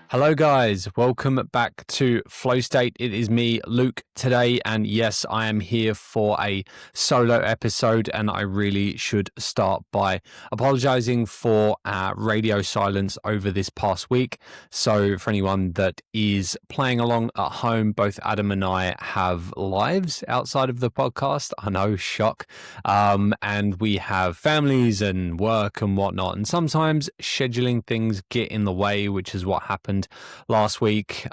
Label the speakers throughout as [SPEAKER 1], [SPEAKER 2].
[SPEAKER 1] Hello guys, welcome back to Flow State. It is me, Luke, today, and yes, I am here for a solo episode, and I really should start by apologizing for radio silence over this past week. So for anyone that is playing along at home, both Adam and I have lives outside of the podcast. I know, shock. And we have families and work and whatnot, and sometimes scheduling things get in the way, which is what happened last week.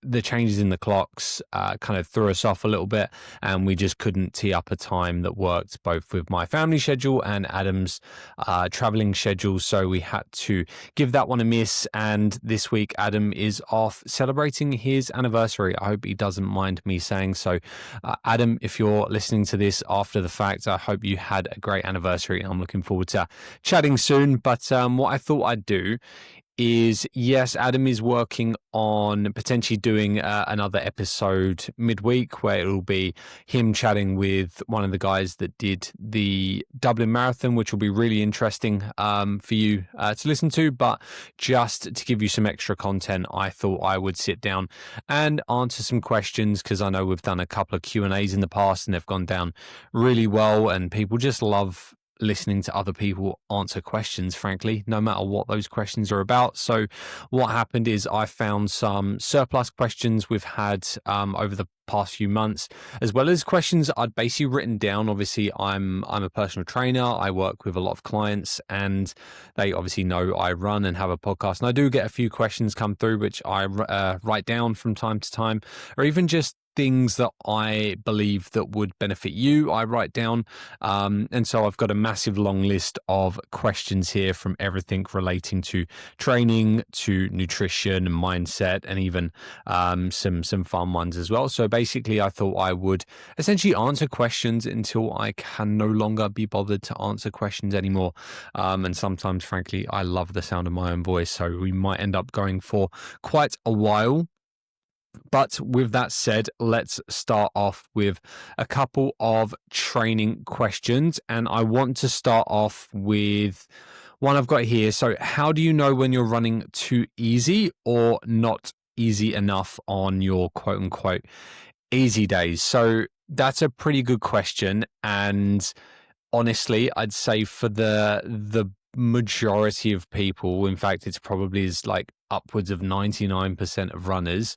[SPEAKER 1] The changes in the clocks kind of threw us off a little bit, and we just couldn't tee up a time that worked both with my family schedule and Adam's traveling schedule. So we had to give that one a miss. And this week, Adam is off celebrating his anniversary. I hope he doesn't mind me saying so. Adam, if you're listening to this after the fact, I hope you had a great anniversary. I'm looking forward to chatting soon. But what I thought I'd do is, yes, Adam is working on potentially doing another episode midweek where it will be him chatting with one of the guys that did the Dublin Marathon, which will be really interesting for you to listen to. But just to give you some extra content, I thought I would sit down and answer some questions, because I know we've done a couple of Q&As in the past and they've gone down really well, and people just love listening to other people answer questions, frankly, no matter what those questions are about. So what happened is I found some surplus questions we've had over the past few months, as well as questions I'd basically written down. Obviously, I'm a personal trainer. I work with a lot of clients, and they obviously know I run and have a podcast. And I do get a few questions come through, which I write down from time to time, or even just things that I believe that would benefit you, I write down. And so I've got a massive long list of questions here, from everything relating to training to nutrition and mindset, and even some fun ones as well. So basically, I thought I would essentially answer questions until I can no longer be bothered to answer questions anymore. And sometimes, frankly, I love the sound of my own voice. So we might end up going for quite a while. But with that said, let's start off with a couple of training questions. And I want to start off with one I've got here. So how do you know when you're running too easy or not easy enough on your quote unquote easy days? So that's a pretty good question. And honestly, I'd say for the majority of people, in fact, it's probably is like upwards of 99% of runners,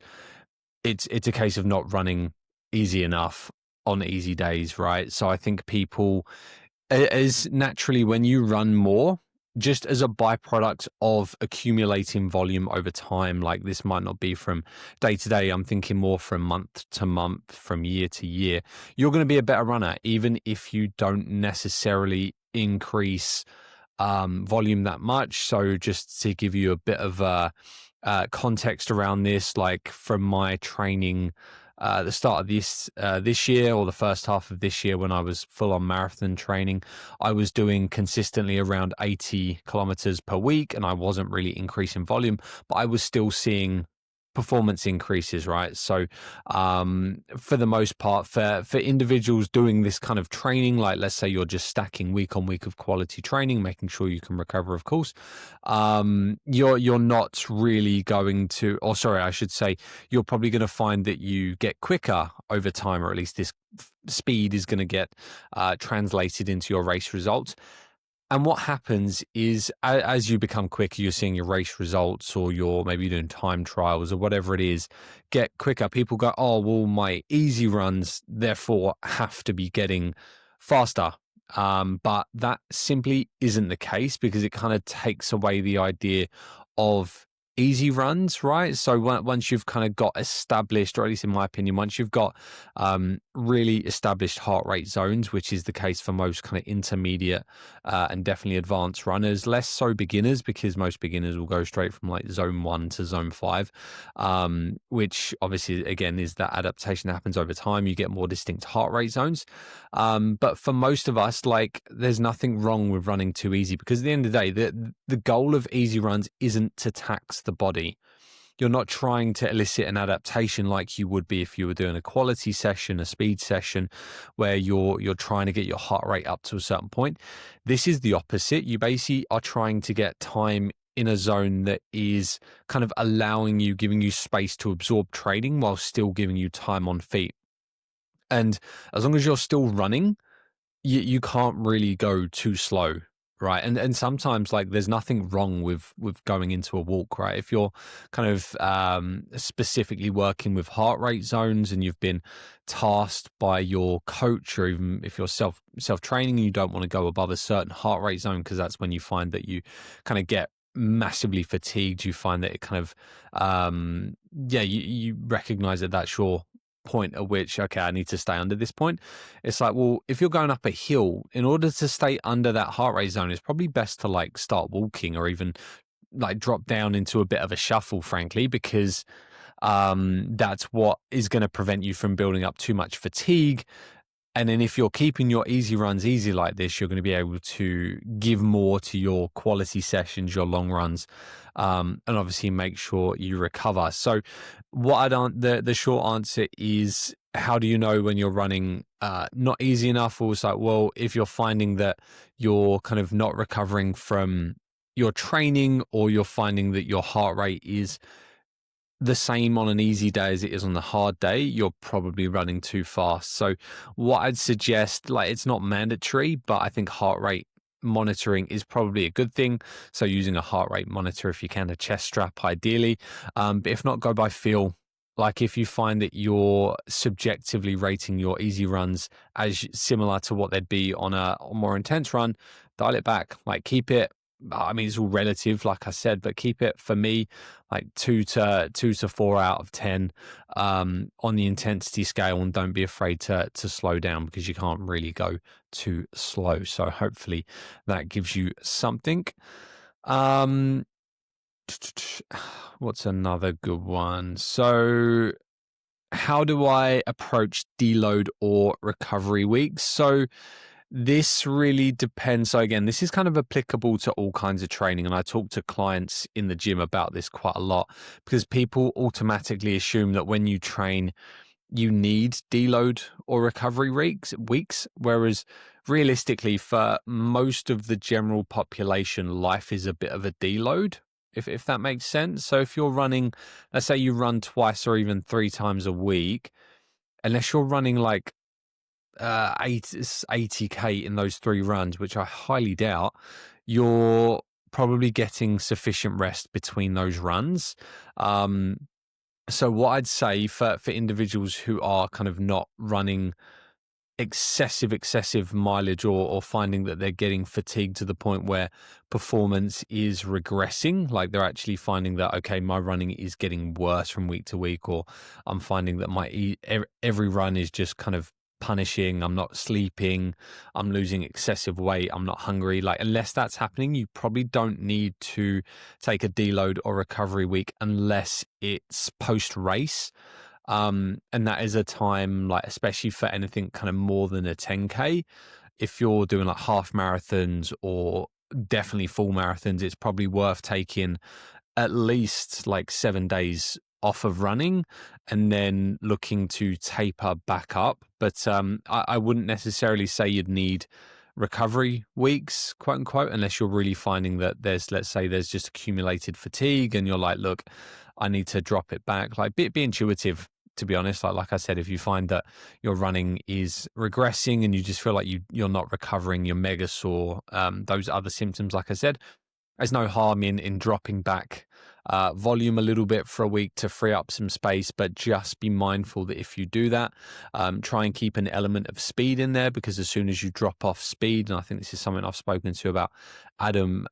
[SPEAKER 1] it's a case of not running easy enough on easy days, right? So I think people, as naturally, when you run more, just as a byproduct of accumulating volume over time, like this might not be from day to day, I'm thinking more from month to month, from year to year, you're going to be a better runner, even if you don't necessarily increase volume that much. So just to give you a bit of context around this, like from my training the start of this year, or the first half of this year, when I was full on marathon training, I was doing consistently around 80 kilometers per week, and I wasn't really increasing volume, but I was still seeing performance increases, right? So for the most part, for individuals doing this kind of training, like let's say you're just stacking week on week of quality training, making sure you can recover, of course, you're not really going to, or sorry, I should say, you're probably going to find that you get quicker over time, or at least this speed is going to get translated into your race results. And what happens is, as you become quicker, you're seeing your race results, or you're maybe doing time trials or whatever it is, get quicker. People go, oh, well, my easy runs therefore have to be getting faster. But that simply isn't the case, because it kind of takes away the idea of easy runs, right? So once you've kind of got established, or at least in my opinion, once you've got really established heart rate zones, which is the case for most kind of intermediate and definitely advanced runners, less so beginners, because most beginners will go straight from like zone 1 to zone 5, which obviously again is that adaptation that happens over time. You get more distinct heart rate zones, but for most of us, like, there's nothing wrong with running too easy, because at the end of the day, the goal of easy runs isn't to tax the body. You're not trying to elicit an adaptation like you would be if you were doing a quality session, a speed session, where you're trying to get your heart rate up to a certain point. This is the opposite. You basically are trying to get time in a zone that is kind of allowing you, giving you space to absorb training while still giving you time on feet. And as long as you're still running, you can't really go too slow, right? And sometimes, like, there's nothing wrong with going into a walk, right? If you're kind of specifically working with heart rate zones and you've been tasked by your coach, or even if you're self training and you don't want to go above a certain heart rate zone, because that's when you find that you kind of get massively fatigued. You find that it kind of you recognize that that's your point at which, okay, I need to stay under this point. It's like, well, if you're going up a hill, in order to stay under that heart rate zone, it's probably best to like start walking, or even like drop down into a bit of a shuffle, frankly, because that's what is going to prevent you from building up too much fatigue. And then if you're keeping your easy runs easy like this, you're going to be able to give more to your quality sessions, your long runs, and obviously make sure you recover. So the short answer is, how do you know when you're running not easy enough? Or it's like, well, if you're finding that you're kind of not recovering from your training, or you're finding that your heart rate is the same on an easy day as it is on the hard day, you're probably running too fast. So what I'd suggest, like, it's not mandatory, but I think heart rate monitoring is probably a good thing. So using a heart rate monitor, if you can, a chest strap ideally. But if not, go by feel. Like, if you find that you're subjectively rating your easy runs as similar to what they'd be on a more intense run, dial it back. Like, keep it, I mean, it's all relative, like I said, but keep it, for me, like 2 to 4 out of 10 on the intensity scale, and don't be afraid to slow down, because you can't really go too slow. So hopefully that gives you something. What's another good one? So how do I approach deload or recovery weeks? So this really depends. So again, this is kind of applicable to all kinds of training. And I talk to clients in the gym about this quite a lot, because people automatically assume that when you train, you need deload or recovery weeks. Whereas realistically, for most of the general population, life is a bit of a deload, if that makes sense. So if you're running, let's say you run twice or even 3 times a week, unless you're running like 80K in those 3 runs, which I highly doubt, you're probably getting sufficient rest between those runs. So what I'd say for individuals who are kind of not running excessive mileage, or finding that they're getting fatigued to the point where performance is regressing, like they're actually finding that, okay, my running is getting worse from week to week, or I'm finding that my every run is just kind of punishing, I'm not sleeping, I'm losing excessive weight, I'm not hungry. Like, unless that's happening, you probably don't need to take a deload or recovery week unless it's post race. And that is a time, like, especially for anything kind of more than a 10K, if you're doing like half marathons or definitely full marathons, it's probably worth taking at least like 7 days off of running and then looking to taper back up. But I wouldn't necessarily say you'd need recovery weeks, quote unquote, unless you're really finding that let's say there's just accumulated fatigue and you're like, look, I need to drop it back. Like, be intuitive, to be honest. Like I said, if you find that your running is regressing and you just feel like you're not recovering, you're mega sore, those other symptoms, like I said, there's no harm in dropping back volume a little bit for a week to free up some space. But just be mindful that if you do that, try and keep an element of speed in there, because as soon as you drop off speed, and I think this is something I've spoken to about Adam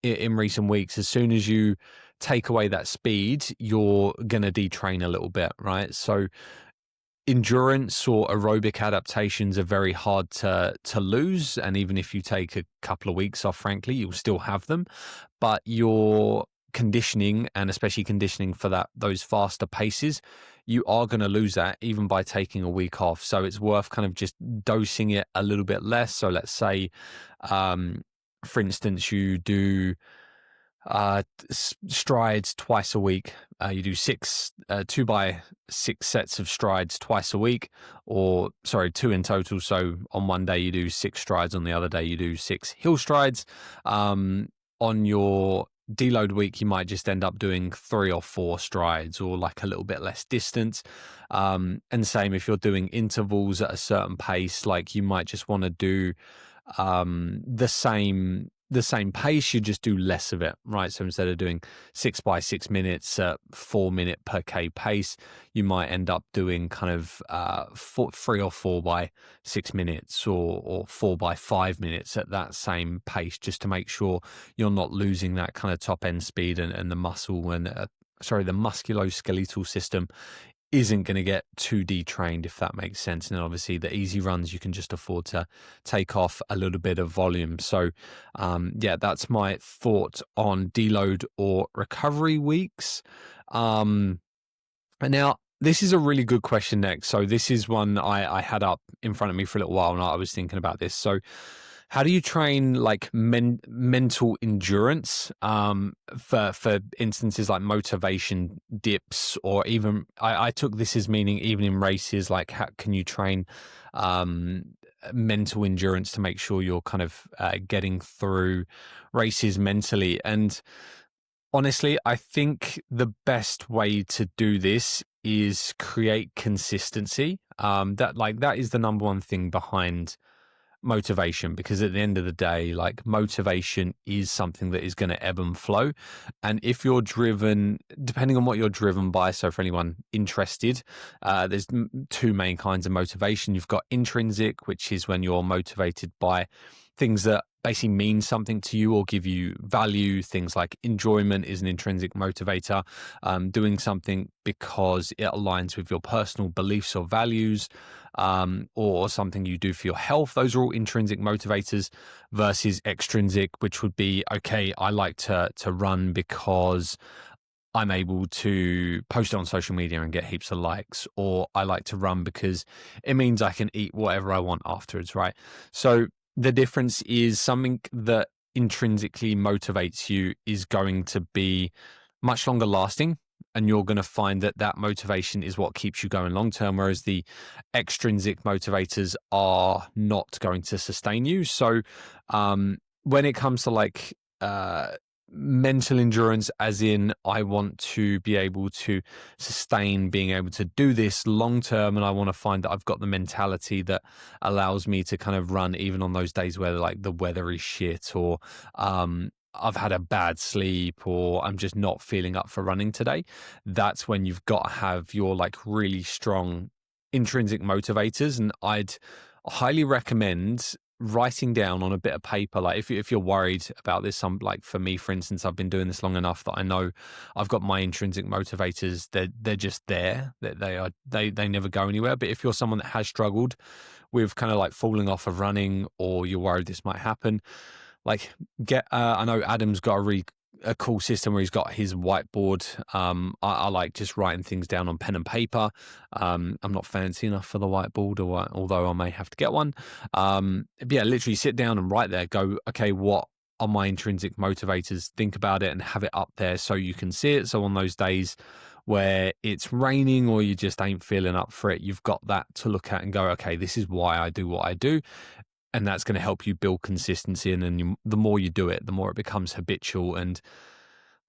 [SPEAKER 1] in recent weeks, as soon as you take away that speed, you're going to detrain a little bit, right? So endurance or aerobic adaptations are very hard to lose. And even if you take a couple of weeks off, frankly, you'll still have them. But your conditioning, and especially conditioning for those faster paces, you are going to lose that even by taking a week off. So it's worth kind of just dosing it a little bit less. So let's say, for instance, you do strides twice a week. You do 2 by 6 sets of strides twice a week, or sorry, 2 in total. So on one day you do 6 strides, on the other day you do 6 hill strides. On your deload week, you might just end up doing 3 or 4 strides or like a little bit less distance. And same if you're doing intervals at a certain pace, like you might just want to do the same pace, you just do less of it, right? So instead of doing 6 by 6 minutes at 4 minute per K pace, you might end up doing kind of 3 or 4 by 6 minutes or 4 by 5 minutes at that same pace, just to make sure you're not losing that kind of top end speed and the muscle and the musculoskeletal system isn't going to get too detrained, if that makes sense. And obviously the easy runs, you can just afford to take off a little bit of volume. So that's my thought on deload or recovery weeks. And now this is a really good question next. So this is one I had up in front of me for a little while and I was thinking about this. So how do you train like mental endurance for instances like motivation dips, or even I took this as meaning even in races, like how can you train mental endurance to make sure you're kind of getting through races mentally? And honestly, I think the best way to do this is create consistency. That is the number one thing behind motivation, because at the end of the day, like motivation is something that is going to ebb and flow. And if you're driven, depending on what you're driven by, so for anyone interested, there's two main kinds of motivation. You've got intrinsic, which is when you're motivated by things that basically mean something to you or give you value. Things like enjoyment is an intrinsic motivator. Doing something because it aligns with your personal beliefs or values, or something you do for your health. Those are all intrinsic motivators, versus extrinsic, which would be, okay, I like to run because I'm able to post it on social media and get heaps of likes, or I like to run because it means I can eat whatever I want afterwards, right? So the difference is something that intrinsically motivates you is going to be much longer lasting, and you're going to find that that motivation is what keeps you going long term, whereas the extrinsic motivators are not going to sustain you. So when it comes to like mental endurance, as in I want to be able to sustain being able to do this long term, and I want to find that I've got the mentality that allows me to kind of run even on those days where like the weather is shit, or I've had a bad sleep, or I'm just not feeling up for running today. That's when you've got to have your like really strong intrinsic motivators. And I'd highly recommend writing down on a bit of paper, like if you're worried about this, like for me, for instance, I've been doing this long enough that I know I've got my intrinsic motivators. They're just there. They never go anywhere. But if you're someone that has struggled with kind of like falling off of running, or you're worried this might happen, like I know Adam's got a cool system where he's got his whiteboard. I like just writing things down on pen and paper. I'm not fancy enough for the whiteboard, although I may have to get one. But yeah, literally sit down and write there. Go, okay, what are my intrinsic motivators? Think about it and have it up there so you can see it. So on those days where it's raining or you just ain't feeling up for it, you've got that to look at and go, okay, this is why I do what I do. And that's going to help you build consistency. And then the more you do it, the more it becomes habitual. And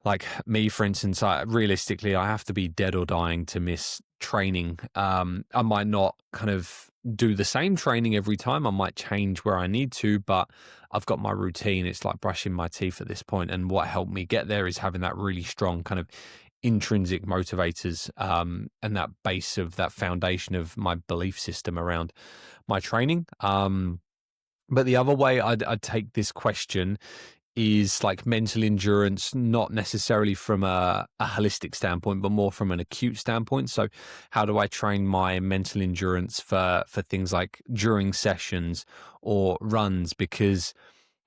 [SPEAKER 1] like me, for instance, realistically, I have to be dead or dying to miss training. I might not kind of do the same training every time. I might change where I need to, but I've got my routine. It's like brushing my teeth at this point. And what helped me get there is having that really strong kind of intrinsic motivators, and that base of that foundation of my belief system around my training. But the other way I'd take this question is like mental endurance, not necessarily from a holistic standpoint, but more from an acute standpoint. So how do I train my mental endurance for things like during sessions or runs? Because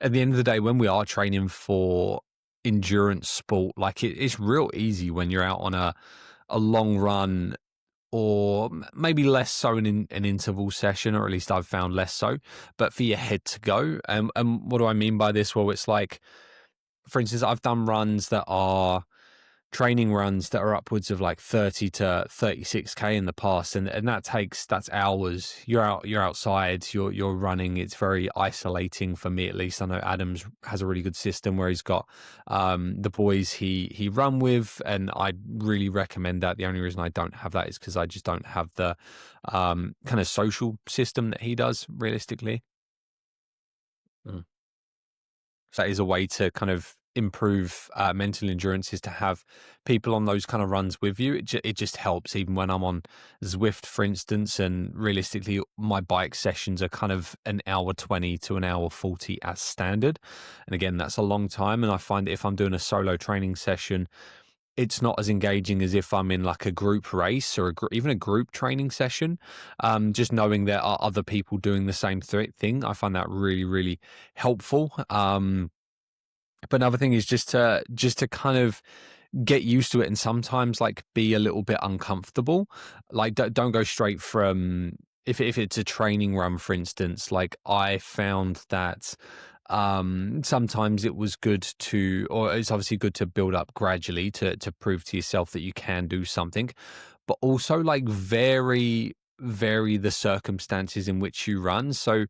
[SPEAKER 1] at the end of the day, when we are training for endurance sport, like it's real easy when you're out on a long run, or maybe less so in an interval session, or at least I've found less so, but for your head to go. And what do I mean by this? Well, it's like, for instance, I've done runs that are training runs that are upwards of like 30 to 36k in the past, and that's hours. You're outside, you're running. It's very isolating for me, at least. I know Adams has a really good system where he's got the boys he run with, and I really recommend that. The only reason I don't have that is because I just don't have the kind of social system that he does, realistically. Mm. So that is a way to kind of improve mental endurance, is to have people on those kind of runs with you. It just helps, even when I'm on Zwift, for instance, and realistically my bike sessions are kind of an hour 20 to an hour 40 as standard. And again, that's a long time. And I find that if I'm doing a solo training session, it's not as engaging as if I'm in like a group race or even a group training session. Just knowing there are other people doing the same thing, I find that really, really helpful. But another thing is just to kind of get used to it, and sometimes like be a little bit uncomfortable. Like don't go straight from, if it's a training run, for instance. Like I found that sometimes it was good to, or it's obviously good to build up gradually to prove to yourself that you can do something, but also like vary the circumstances in which you run. So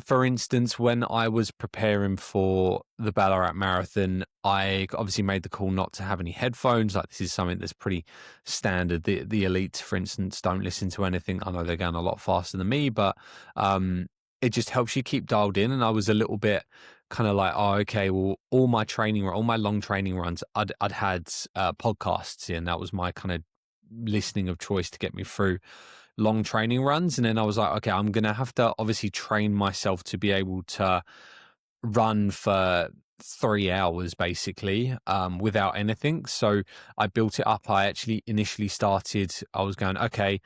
[SPEAKER 1] for instance, when I was preparing for the Ballarat Marathon, I obviously made the call not to have any headphones. Like, this is something that's pretty standard. The elites, for instance, don't listen to anything. I know they're going a lot faster than me, but it just helps you keep dialed in. And I was a little bit kind of like, oh, okay, well, all my long training runs, I'd had podcasts in. That was my kind of listening of choice to get me through long training runs. And then I was like, okay, I'm going to have to obviously train myself to be able to run for 3 hours basically, without anything. So I built it up. I actually initially started, I was going, okay,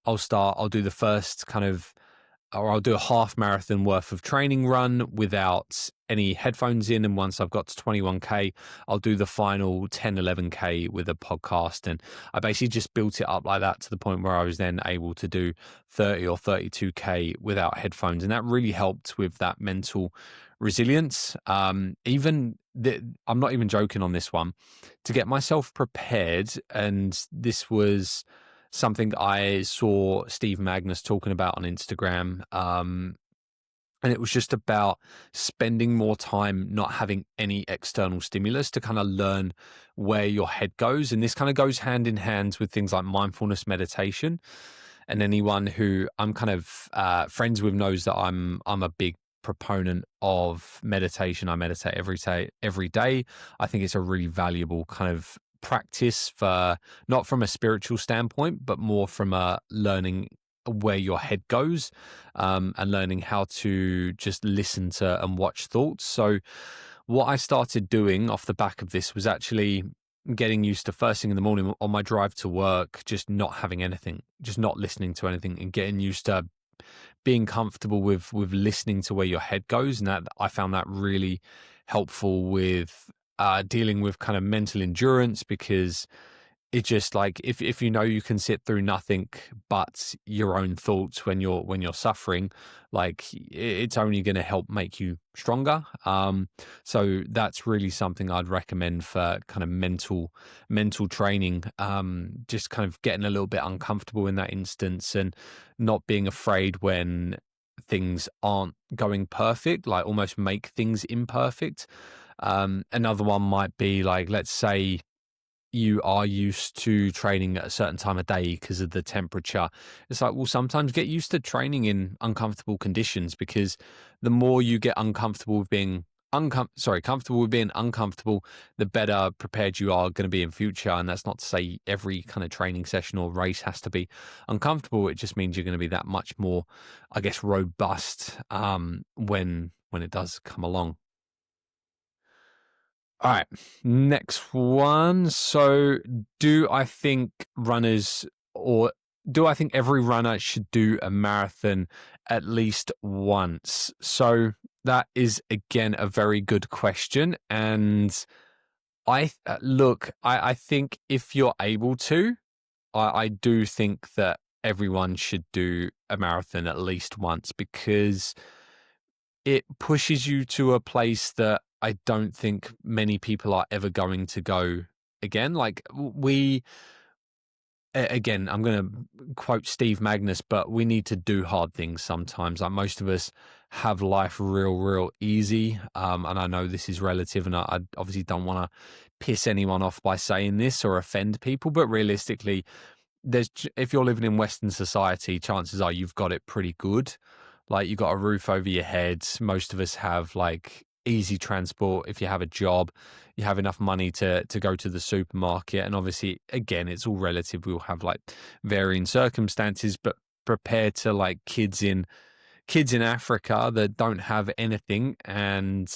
[SPEAKER 1] I'll do the first kind of, or I'll do a half marathon worth of training run without any headphones in. And once I've got to 21k, I'll do the final 10, 11k with a podcast. And I basically just built it up like that to the point where I was then able to do 30 or 32k without headphones. And that really helped with that mental resilience. I'm not even joking on this one, to get myself prepared. And this was something I saw Steve Magnus talking about on Instagram. And it was just about spending more time not having any external stimulus to kind of learn where your head goes. And this kind of goes hand in hand with things like mindfulness meditation. And anyone who I'm kind of friends with knows that I'm a big proponent of meditation. I meditate every day. I think it's a really valuable kind of practice, for not from a spiritual standpoint, but more from a learning where your head goes, and learning how to just listen to and watch thoughts. So what I started doing off the back of this was actually getting used to first thing in the morning on my drive to work, just not having anything, just not listening to anything, and getting used to being comfortable with listening to where your head goes. And that, I found that really helpful with dealing with kind of mental endurance, because it's just like, if you know you can sit through nothing but your own thoughts when you're suffering, like it's only going to help make you stronger. So that's really something I'd recommend for kind of mental training. Just kind of getting a little bit uncomfortable in that instance, and not being afraid when things aren't going perfect, like almost make things imperfect. Another one might be like, let's say you are used to training at a certain time of day because of the temperature. It's like, well, sometimes get used to training in uncomfortable conditions, because the more you get uncomfortable with being comfortable with being uncomfortable, the better prepared you are going to be in future. And that's not to say every kind of training session or race has to be uncomfortable. It just means you're going to be that much more, I guess, robust when it does come along. All right, next one. So, do I think runners, or do I think every runner should do a marathon at least once? So, that is again a very good question. And I think if you're able to, I do think that everyone should do a marathon at least once, because it pushes you to a place that I don't think many people are ever going to go again. Like again, I'm going to quote Steve Magnus, but we need to do hard things sometimes. Like most of us have life real easy. And I know this is relative, and I obviously don't want to piss anyone off by saying this or offend people, but realistically, if you're living in Western society, chances are you've got it pretty good. Like you got a roof over your head. Most of us have like easy transport. If you have a job, you have enough money to go to the supermarket. And obviously, again, it's all relative. We'll have like varying circumstances, but prepare to like kids in Africa that don't have anything and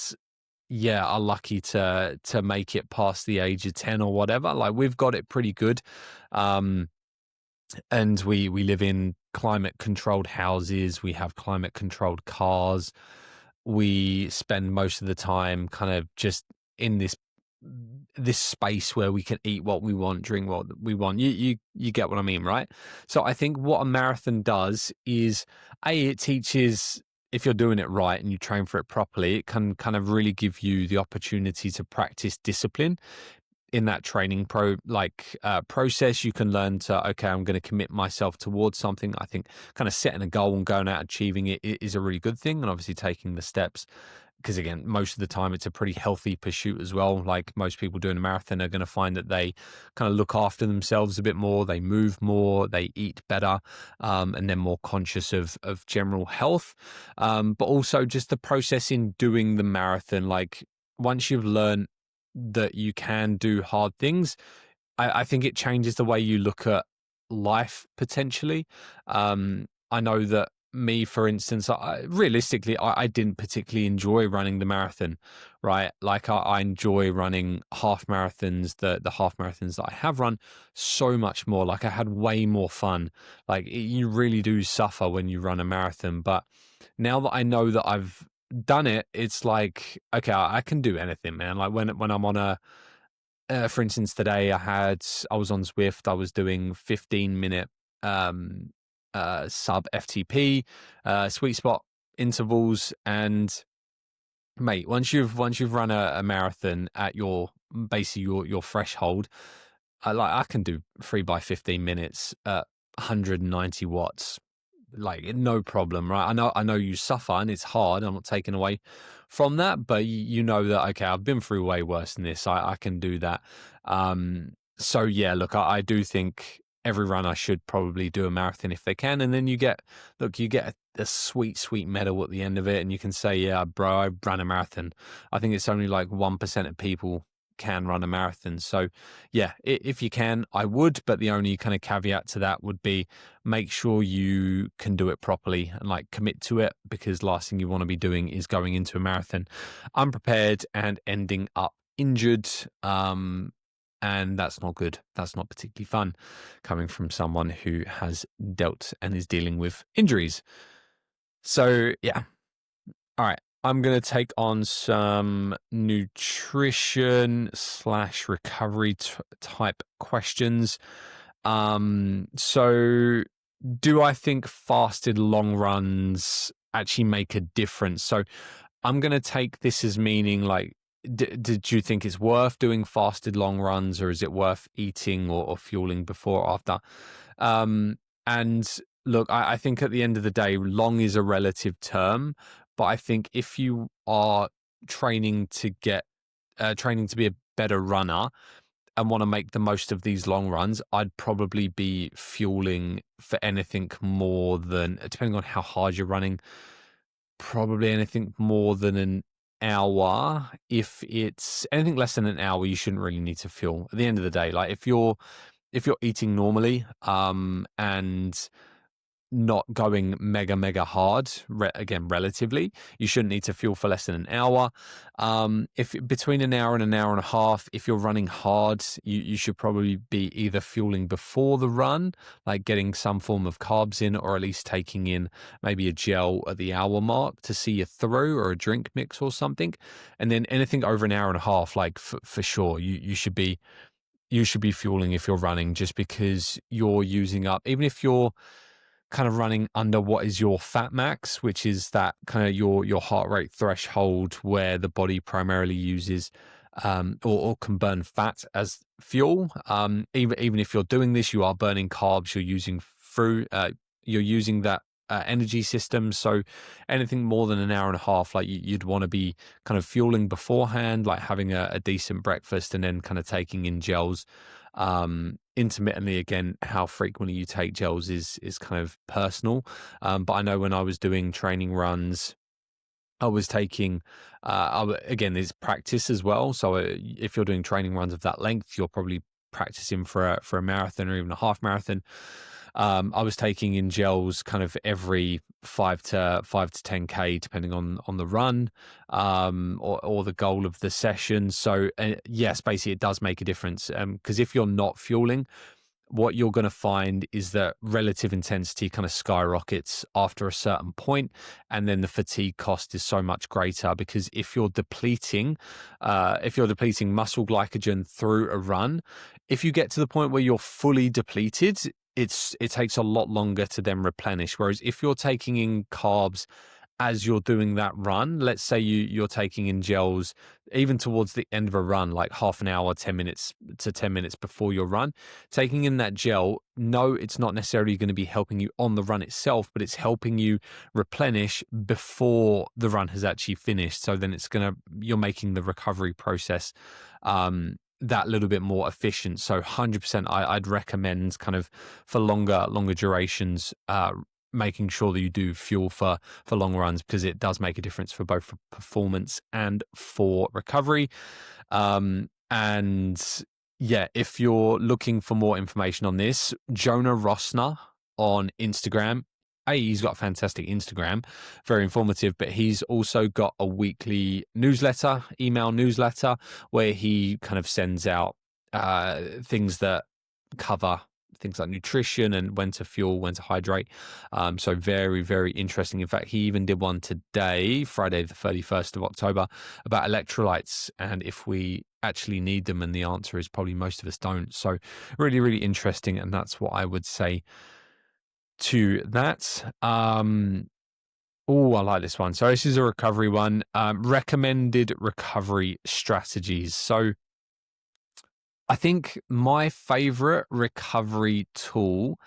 [SPEAKER 1] yeah, are lucky to make it past the age of 10 or whatever. Like we've got it pretty good. And we live in climate controlled houses, we have climate controlled cars, we spend most of the time kind of just in this space where we can eat what we want, drink what we want. You get what I mean, right? So I think what a marathon does is it teaches, if you're doing it right and you train for it properly, it can kind of really give you the opportunity to practice discipline in that training process. You can learn to, okay, I'm going to commit myself towards something. I think kind of setting a goal and going out achieving it is a really good thing, and obviously taking the steps, because again, most of the time it's a pretty healthy pursuit as well. Like most people doing a marathon are going to find that they kind of look after themselves a bit more, they move more, they eat better, and they're more conscious of general health, but also just the process in doing the marathon. Like once you've learned that you can do hard things, I think it changes the way you look at life potentially. I know that me, for instance, realistically, I didn't particularly enjoy running the marathon, right? Like I enjoy running half marathons, the half marathons that I have run so much more. Like I had way more fun. Like you really do suffer when you run a marathon. But now that I know that I've done it, it's like, okay, I can do anything, man. Like when I'm on for instance, today I was on Zwift. I was doing 15-minute sub FTP sweet spot intervals, and mate, once you've run a marathon at your basically your threshold, I can do 3 by 15 minutes at 190 watts, like no problem, right? I know you suffer and it's hard. I'm not taking away from that, but you know that, okay, I've been through way worse than this. I can do that. So yeah, look, I do think every runner should probably do a marathon if they can. And then you get a sweet medal at the end of it. And you can say, yeah, bro, I ran a marathon. I think it's only like 1% of people can run a marathon. So yeah, if you can, I would, but the only kind of caveat to that would be make sure you can do it properly and like commit to it, because last thing you want to be doing is going into a marathon unprepared and ending up injured. And that's not good. That's not particularly fun coming from someone who has dealt and is dealing with injuries. So yeah. All right. I'm going to take on some nutrition / recovery type questions. So do I think fasted long runs actually make a difference? So I'm going to take this as meaning like, did you think it's worth doing fasted long runs, or is it worth eating or fueling before or after? And look, I think at the end of the day, long is a relative term, but I think if you are training to be a better runner and want to make the most of these long runs, I'd probably be fueling for anything more than, depending on how hard you're running, probably anything more than an hour. If it's anything less than an hour, you shouldn't really need to fuel. At the end of the day, like if you're eating normally, and not going mega hard, again, relatively, you shouldn't need to fuel for less than an hour. If between an hour and an hour and a half, if you're running hard, you should probably be either fueling before the run, like getting some form of carbs in, or at least taking in maybe a gel at the hour mark to see you through, or a drink mix or something. And then anything over an hour and a half, like for sure, you should be fueling if you're running, just because you're using up, even if you're kind of running under what is your fat max, which is that kind of your heart rate threshold where the body primarily uses or can burn fat as fuel. Even if you're doing this, you are burning carbs. You're using that energy system. So anything more than an hour and a half, like you'd want to be kind of fueling beforehand, like having a decent breakfast and then kind of taking in gels intermittently. Again, how frequently you take gels is kind of personal. But I know when I was doing training runs, I was taking, again, there's practice as well. So if you're doing training runs of that length, you're probably practicing for a marathon or even a half marathon. I was taking in gels kind of every 5 to 10K, depending on the run, or the goal of the session. So yes, basically it does make a difference. Because if you're not fueling, what you're going to find is that relative intensity kind of skyrockets after a certain point, and then the fatigue cost is so much greater, because if you're depleting muscle glycogen through a run, if you get to the point where you're fully depleted, it takes a lot longer to then replenish. Whereas if you're taking in carbs as you're doing that run, let's say you're taking in gels even towards the end of a run, like half an hour, 10 minutes to 10 minutes before your run, taking in that gel, no, it's not necessarily going to be helping you on the run itself, but it's helping you replenish before the run has actually finished. So then you're making the recovery process that little bit more efficient. So 100%, I'd recommend kind of for longer durations, making sure that you do fuel for long runs, because it does make a difference for both performance and for recovery. And yeah, if you're looking for more information on this, Jonah Rosner on Instagram. He's got a fantastic Instagram, very informative, but he's also got a weekly email newsletter, where he kind of sends out things that cover things like nutrition and when to fuel, when to hydrate. So very, very interesting. In fact, he even did one today, Friday, the 31st of October, about electrolytes and if we actually need them. And the answer is probably most of us don't. So really, really interesting. And that's what I would say to that. Oh, I like this one. So this is a recovery one. Recommended recovery strategies. So I think my favorite recovery tool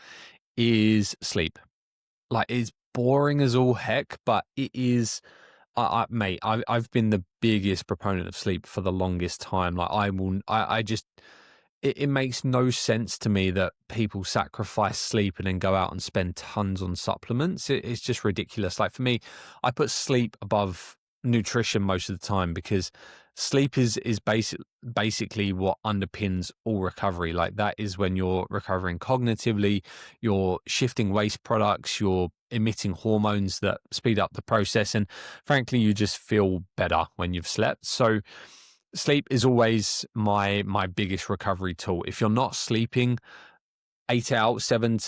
[SPEAKER 1] is sleep. Like, it's boring as all heck, but it is. Mate, I've been the biggest proponent of sleep for the longest time. Like, I just, it makes no sense to me that people sacrifice sleep and then go out and spend tons on supplements. It's just ridiculous. Like, for me, I put sleep above nutrition most of the time, because sleep is basically what underpins all recovery. Like, that is when you're recovering cognitively, you're shifting waste products, you're emitting hormones that speed up the process, and frankly, you just feel better when you've slept. So sleep is always my biggest recovery tool. If you're not sleeping 8 hours, 7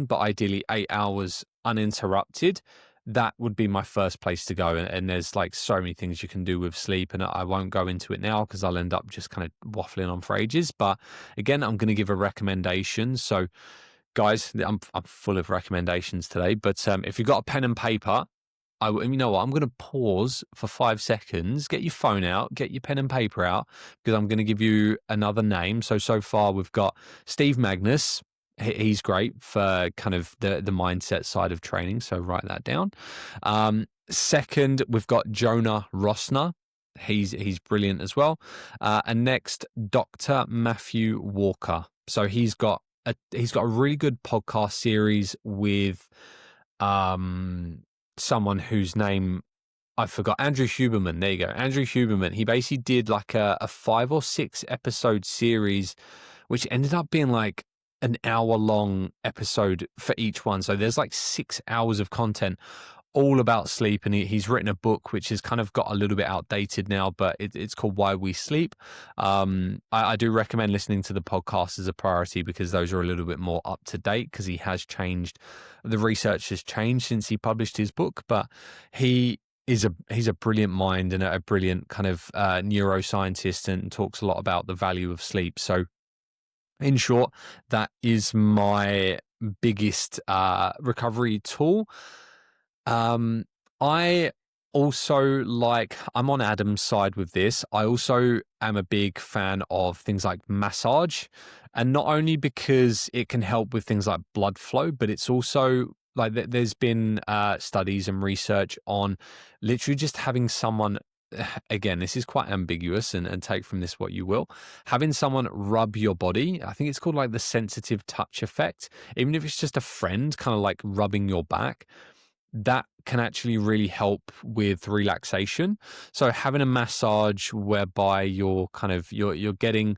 [SPEAKER 1] but ideally 8 hours uninterrupted, that would be my first place to go. And there's like so many things you can do with sleep, and I won't go into it now because I'll end up just kind of waffling on for ages. But again, I'm going to give a recommendation. So guys, I'm full of recommendations today, but if you've got a pen and paper, you know what? I'm going to pause for 5 seconds. Get your phone out, get your pen and paper out, because I'm going to give you another name. So far we've got Steve Magnus. He's great for kind of the mindset side of training. So write that down. Second, we've got Jonah Rosner. He's brilliant as well. And next, Dr. Matthew Walker. So he's got a really good podcast series with someone whose name I forgot. Andrew Huberman. There you go. Andrew Huberman. He basically did like a 5 or 6 episode series, which ended up being like an hour long episode for each one. So there's like 6 hours of content all about sleep. And he's written a book, which has kind of got a little bit outdated now, but it's called Why We Sleep. I do recommend listening to the podcast as a priority, because those are a little bit more up to date, because he has changed. The research has changed since he published his book, but he's a brilliant mind and a brilliant kind of neuroscientist, and talks a lot about the value of sleep. So in short, that is my biggest recovery tool. I also like, I'm on Adam's side with this. I also am a big fan of things like massage, and not only because it can help with things like blood flow, but it's also like there's been studies and research on literally just having someone. Again, this is quite ambiguous, and take from this what you will. Having someone rub your body, I think it's called like the sensitive touch effect. Even if it's just a friend kind of like rubbing your back, that can actually really help with relaxation. So having a massage whereby you're getting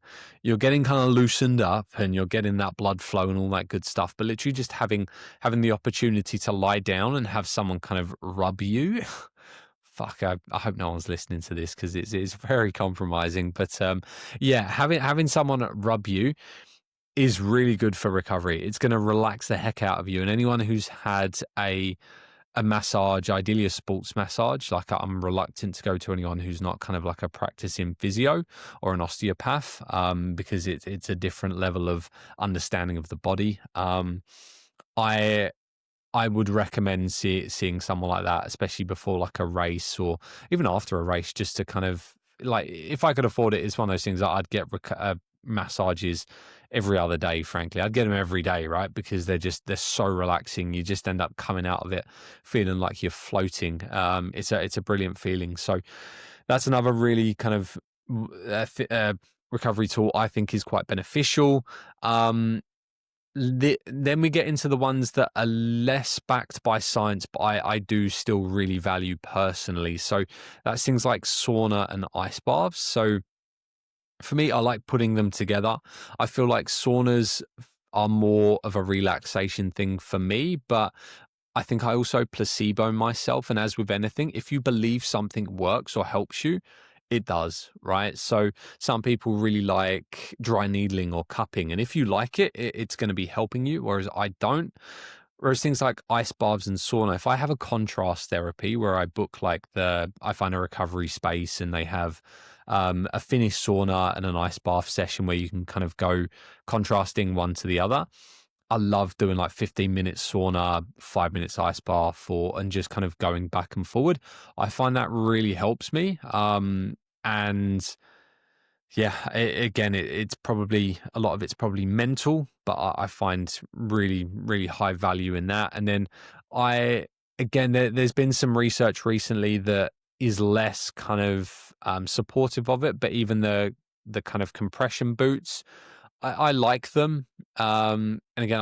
[SPEAKER 1] kind of loosened up, and you're getting that blood flow and all that good stuff, but literally just having the opportunity to lie down and have someone kind of rub you. Fuck, I hope no one's listening to this, because it's very compromising. But yeah, having someone rub you is really good for recovery. It's going to relax the heck out of you. And anyone who's had a massage, ideally a sports massage. Like, I'm reluctant to go to anyone who's not kind of like a practicing physio or an osteopath, because it's a different level of understanding of the body. I would recommend seeing someone like that, especially before like a race or even after a race, just to kind of like, if I could afford it, it's one of those things that I'd get massages every other day. Frankly, I'd get them every day, right? Because they're so relaxing. You just end up coming out of it feeling like you're floating. It's a brilliant feeling. So that's another really kind of recovery tool I think is quite beneficial. Then we get into the ones that are less backed by science, but I do still really value personally. So that's things like sauna and ice baths. So for me, I like putting them together. I feel like saunas are more of a relaxation thing for me, but I think I also placebo myself. And as with anything, if you believe something works or helps you, it does, right? So some people really like dry needling or cupping. And if you like it, it's going to be helping you, whereas I don't. Whereas things like ice baths and sauna, if I have a contrast therapy where I book I find a recovery space, and they have a finished sauna and an ice bath session where you can kind of go contrasting one to the other. I love doing like 15 minutes sauna, 5 minutes ice bath, and just kind of going back and forward. I find that really helps me. And yeah, it's probably a lot of it's probably mental, but I find really, really high value in that. And then there's been some research recently that is less kind of supportive of it, but even the kind of compression boots, I like them. And again,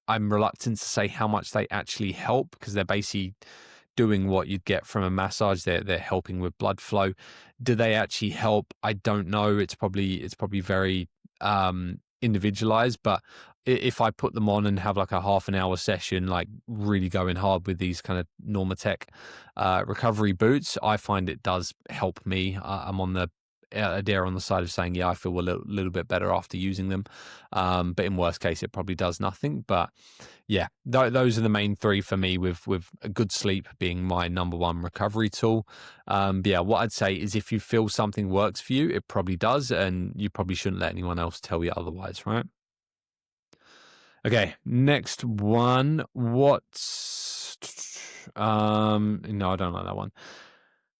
[SPEAKER 1] I'm reluctant to say how much they actually help, because they're basically doing what you'd get from a massage. They're helping with blood flow. Do they actually help? I don't know. It's probably very individualized, but if I put them on and have like a half an hour session, like really going hard with these kind of Normatec recovery boots, I find it does help me. I'm on the dare on the side of saying, yeah, I feel a little bit better after using them. But in worst case, it probably does nothing. But yeah, those are the main three for me, with a good sleep being my number one recovery tool. But yeah, what I'd say is, if you feel something works for you, it probably does, and you probably shouldn't let anyone else tell you otherwise, right? Okay, next one. What's no, I don't like that one.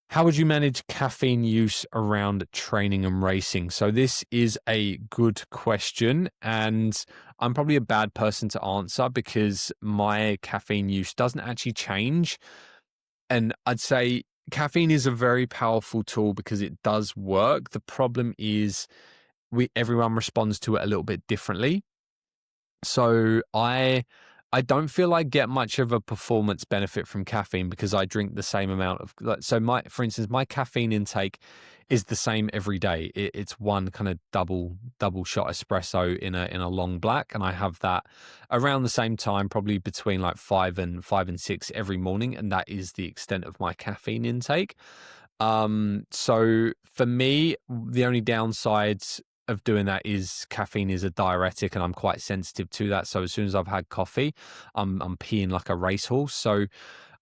[SPEAKER 1] How would you manage caffeine use around training and racing? So this is a good question, and I'm probably a bad person to answer, because my caffeine use doesn't actually change. And I'd say caffeine is a very powerful tool because it does work. The problem is everyone responds to it a little bit differently. So I don't feel I get much of a performance benefit from caffeine, because I drink the same amount of, so for instance, my caffeine intake is the same every day. It's one kind of double shot espresso in a long black, and I have that around the same time, probably between like 5 and 6 every morning, and that is the extent of my caffeine intake. So for me, the only downsides of doing that is caffeine is a diuretic, and I'm quite sensitive to that. So as soon as I've had coffee, I'm peeing like a racehorse. So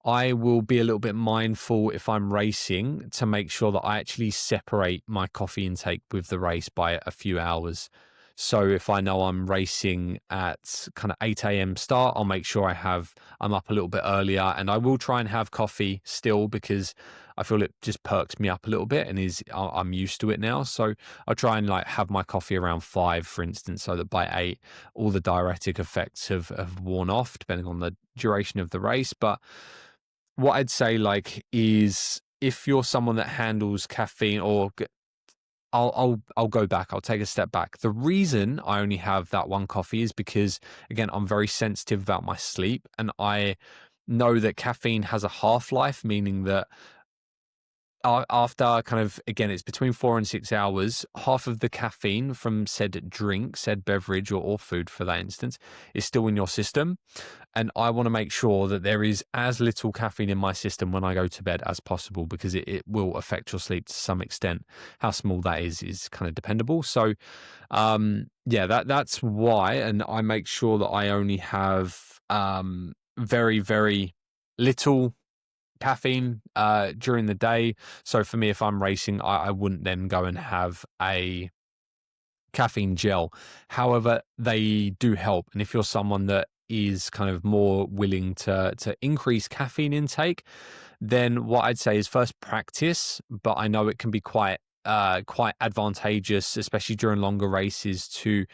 [SPEAKER 1] I will be a little bit mindful if I'm racing to make sure that I actually separate my coffee intake with the race by a few hours. So if I know I'm racing at kind of 8 a.m. start, I'll make sure I'm up a little bit earlier, and I will try and have coffee still because I feel it just perks me up a little bit and I'm used to it now. So I try and like have my coffee around 5, for instance, so that by 8, all the diuretic effects have worn off, depending on the duration of the race. But what I'd say like is if you're someone that handles caffeine or I'll go back. I'll take a step back. The reason I only have that one coffee is because, again, I'm very sensitive about my sleep, and I know that caffeine has a half-life, meaning that after kind of, again, it's between 4 and 6 hours, half of the caffeine from said drink, said beverage, or food for that instance, is still in your system. And I want to make sure that there is as little caffeine in my system when I go to bed as possible, because it will affect your sleep to some extent. How small that is kind of dependable. So, yeah, that's why. And I make sure that I only have very, very little caffeine during the day. So for me, if I'm racing, I wouldn't then go and have a caffeine gel. However, they do help. And if you're someone that is kind of more willing to increase caffeine intake, then what I'd say is first practice. But I know it can be quite advantageous, especially during longer races, to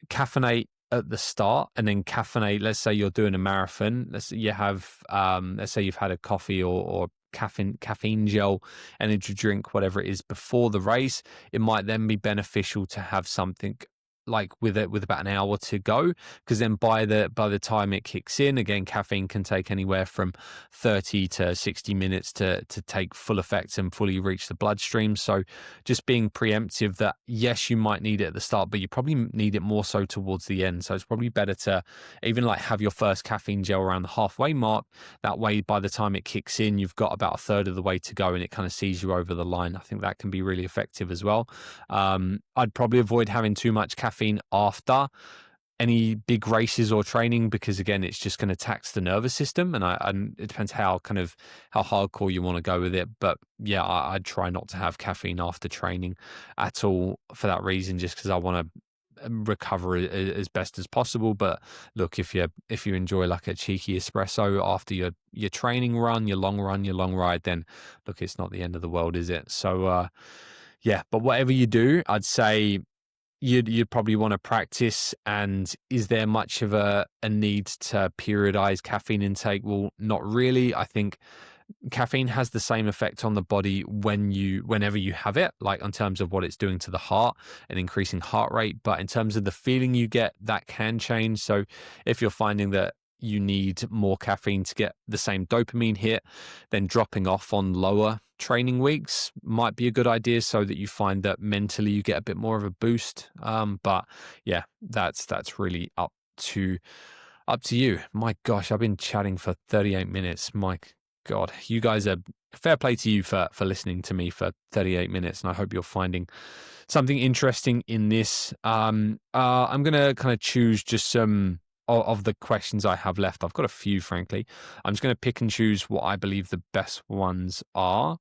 [SPEAKER 1] caffeinate at the start and then caffeinate. Let's say you're doing a marathon. Let's say you've had a coffee or caffeine gel, energy drink, whatever it is, before the race. It might then be beneficial to have something like with about an hour to go, because then by the time it kicks in, again, caffeine can take anywhere from 30 to 60 minutes to take full effect and fully reach the bloodstream. So just being preemptive that yes, you might need it at the start, but you probably need it more so towards the end. So it's probably better to even like have your first caffeine gel around the halfway mark. That way, by the time it kicks in, you've got about a third of the way to go and it kind of sees you over the line. I think that can be really effective as well. I'd probably avoid having too much caffeine after any big races or training, because again, it's just going to tax the nervous system, and it depends how hardcore you want to go with it. But yeah, I'd try not to have caffeine after training at all for that reason, just because I want to recover as best as possible. But look, if you enjoy like a cheeky espresso after your training run, your long ride, then look, it's not the end of the world, is it? So yeah, but whatever you do, I'd say you'd probably want to practice. And is there much of a need to periodize caffeine intake? Well, not really. I think caffeine has the same effect on the body whenever you have it, like in terms of what it's doing to the heart and increasing heart rate. But in terms of the feeling you get, that can change. So if you're finding that you need more caffeine to get the same dopamine hit, then dropping off on lower training weeks might be a good idea, so that you find that mentally you get a bit more of a boost. But yeah, that's really up to you. My gosh, I've been chatting for 38 minutes. My God, you guys are fair play to you for listening to me for 38 minutes. And I hope you're finding something interesting in this. I'm going to kind of choose just some of the questions I have left. I've got a few, frankly. I'm just going to pick and choose what I believe the best ones are.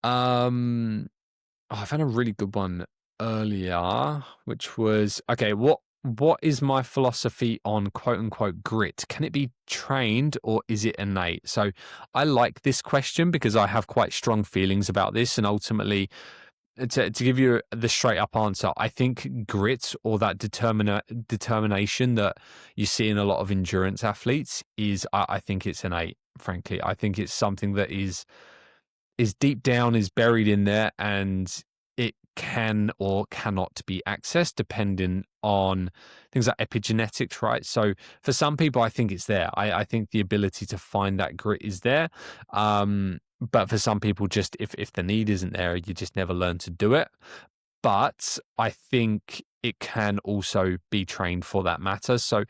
[SPEAKER 1] I've had a really good one earlier, which was, okay, what is my philosophy on quote unquote grit? Can it be trained or is it innate? So I like this question because I have quite strong feelings about this, and ultimately, to give you the straight up answer, I think grit, or that determination that you see in a lot of endurance athletes, I think it's innate. Frankly, I think it's something that is deep down, is buried in there, and it can or cannot be accessed depending on things like epigenetics, right? So for some people, I think it's there. I think the ability to find that grit is there. But for some people, just if the need isn't there, you just never learn to do it. But I think it can also be trained, for that matter. So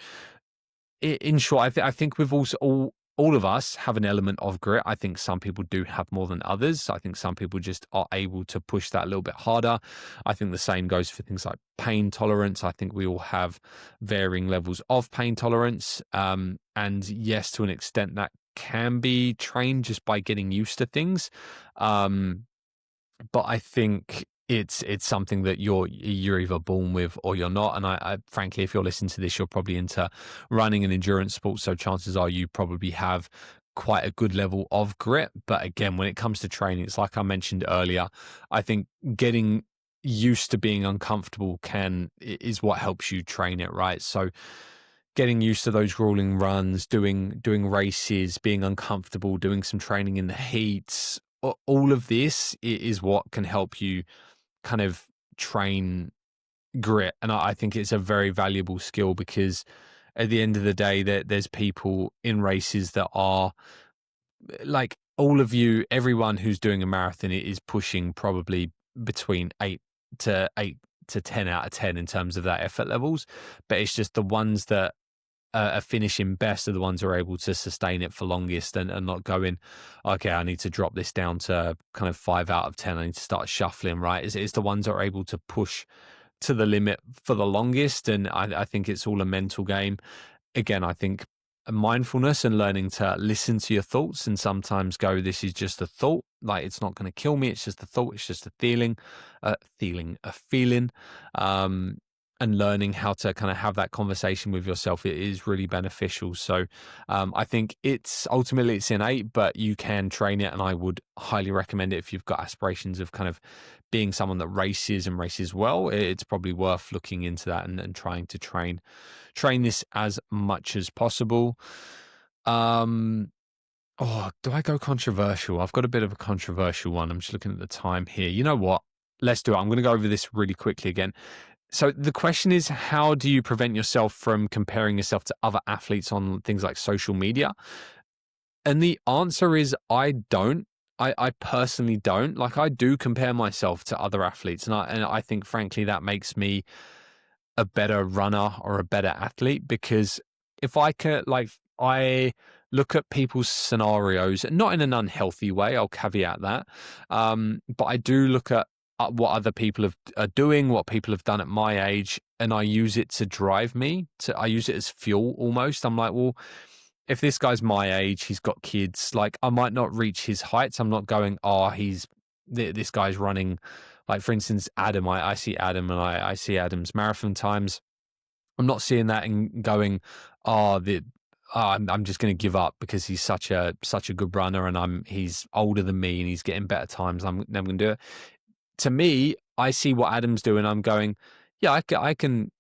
[SPEAKER 1] in short, I think we've also all of us have an element of grit. I think some people do have more than others. I think some people just are able to push that a little bit harder. I think the same goes for things like pain tolerance. I think we all have varying levels of pain tolerance. And yes, to an extent, that can be trained just by getting used to things. But I think it's something that you're either born with or you're not. And I frankly, if you're listening to this, you're probably into running and endurance sports, so chances are you probably have quite a good level of grit. But again, when it comes to training, it's like I mentioned earlier, I think getting used to being uncomfortable is what helps you train it, right? So getting used to those grueling runs, doing races, being uncomfortable, doing some training in the heats, all of this is what can help you kind of train grit. And I think it's a very valuable skill, because at the end of the day, there's people in races that are like all of you, everyone who's doing a marathon is pushing probably between 8 to 10 out of 10 in terms of that effort levels. But it's just the ones that are finishing best are the ones who are able to sustain it for longest, and not going, okay, I need to drop this down to kind of 5 out of 10. I need to start shuffling, right? It's the ones that are able to push to the limit for the longest. And I think it's all a mental game. Again, I think mindfulness and learning to listen to your thoughts and sometimes go, this is just a thought. Like, it's not going to kill me. It's just a thought. It's just a feeling. And learning how to kind of have that conversation with yourself, it is really beneficial. So I think it's innate, but you can train it. And I would highly recommend it if you've got aspirations of kind of being someone that races and races well. It's probably worth looking into that and trying to train this as much as possible. Oh, do I go controversial? I've got a bit of a controversial one. I'm just looking at the time here. You know what? Let's do it. I'm going to go over this really quickly again. So the question is, how do you prevent yourself from comparing yourself to other athletes on things like social media? And the answer is, I don't. I personally don't. Like, I do compare myself to other athletes, and I think, frankly, that makes me a better runner or a better athlete, because if I could, like, I look at people's scenarios, not in an unhealthy way, I'll caveat that. But I do look at what other people are doing, what people have done at my age, and I use it to drive me. I use it as fuel almost. I'm like, well, if this guy's my age, he's got kids, like, I might not reach his heights. I'm not going, oh, this guy's running. Like, for instance, Adam, I see Adam and I see Adam's marathon times. I'm not seeing that and going, oh, I'm just going to give up because he's such a good runner, and he's older than me and he's getting better times. I'm never going to do it. To me, I see what Adam's doing. I'm going, yeah, I can.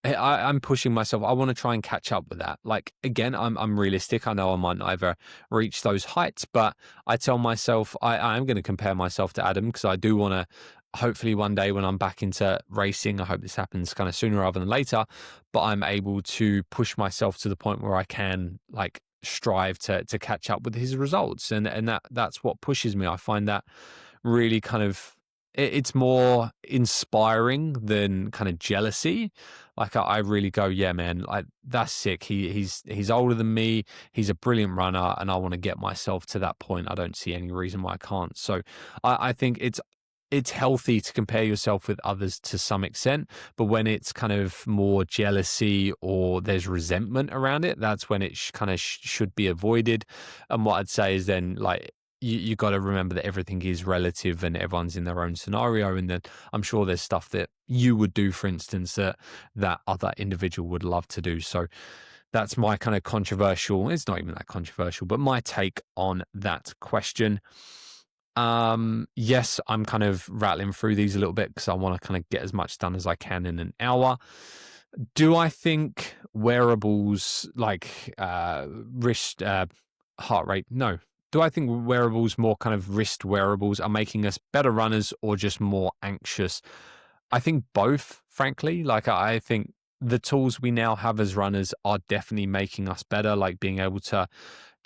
[SPEAKER 1] I'm pushing myself. I want to try and catch up with that. Like, again, I'm realistic. I know I might not ever reach those heights, but I tell myself I am going to compare myself to Adam, because I do want to, hopefully one day when I'm back into racing, I hope this happens kind of sooner rather than later, but I'm able to push myself to the point where I can, like, strive to catch up with his results. And that's what pushes me. I find that really kind of, it's more inspiring than kind of jealousy. Like, I really go, yeah, man, like, that's sick. He's older than me. He's a brilliant runner, and I want to get myself to that point. I don't see any reason why I can't. So I think it's healthy to compare yourself with others to some extent, but when it's kind of more jealousy or there's resentment around it, that's when it kind of should be avoided. And what I'd say is then, like, you got to remember that everything is relative and everyone's in their own scenario. And then I'm sure there's stuff that you would do, for instance, that other individual would love to do. So that's my kind of controversial, it's not even that controversial, but my take on that question. Yes, I'm kind of rattling through these a little bit because I want to kind of get as much done as I can in an hour. Do I think wearables like wrist heart rate? No. Do I think wearables, more kind of wrist wearables, are making us better runners or just more anxious? I think both, frankly. Like, I think the tools we now have as runners are definitely making us better, like being able to